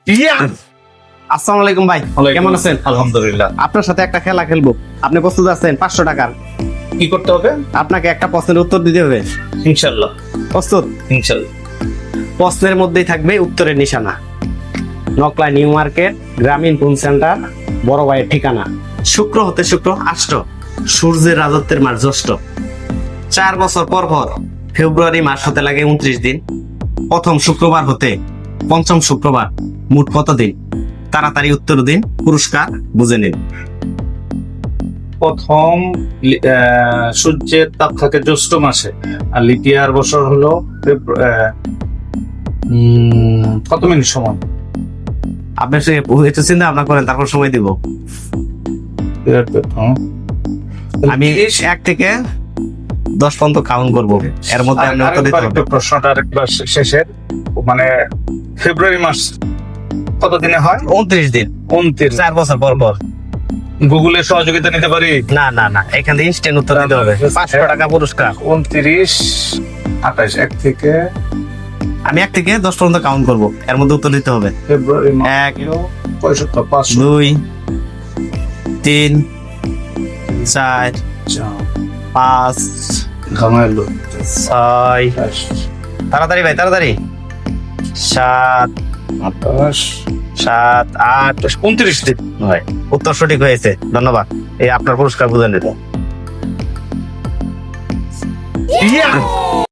আসসালামু আলাইকুম ভাই, কেমন আছেন? আলহামদুলিল্লাহ। আপনার সাথে একটা খেলা খেলবো, আপনি প্রস্তুত আছেন? 500 টাকার। কি করতে হবে? আপনাকে একটা প্রশ্নের উত্তর দিতে হবে। ইনশাল্লাহ। প্রস্তুত? ইনশাল্লাহ। প্রশ্নের মধ্যেই থাকবে উত্তরের নিশানা। নকলা নিউ মার্কেট, গ্রামীণ ফোন সেন্টার, বড় ভাইয়ের ঠিকানা। শুক্র হতে শুক্র আষ্ট, সূর্যের রাজত্বের মাস জ্যৈষ্ঠ। 4 বছর পর পর ফেব্রুয়ারি মাস হতে লাগে 29 দিন। প্রথম শুক্রবার হতে পঞ্চম শুক্রবার মোট কত দিন? তাড়াতাড়ি উত্তর দিন, পুরস্কার বুঝে নিন। প্রথম সূর্যের তাপ থাকে জ্যৈষ্ঠ মাসে, আর লিপিয়ার বছর হলো কত মিনিট সময়? আপনি সে একটু চিন্তা ভাবনা করেন, তারপর সময় দিব। আমি 1 থেকে 10 পর্যন্ত কাউন্ট করবো, এর মধ্যে আপনি উত্তর দিতে হবে। প্রশ্নটা আরেকবার শেষের, মানে ফেব্রুয়ারি মাস কত দিনে হয়? 29 দিন, 29। 4 বছর পর পর। গুগলের সহযোগিতা নিতে পারি? না না না, এখান থেকে ইনস্ট্যান্ট উত্তর দিতে হবে। 500 টাকা পুরস্কার। 29, 28, 1 থেকে আমি 1 থেকে 10 পর্যন্ত কাউন্ট করবো, এর মধ্যে উত্তর দিতে হবে। ফেব্রুয়ারি 1, 500, 2, 3, 4, 5, 6, তাড়াতাড়ি ভাই তাড়াতাড়ি, 7, 7, 8, 29 দিন। ভাই উত্তর সঠিক হয়েছে, ধন্যবাদ। এই আপনার পুরস্কার বুঝে নিতে।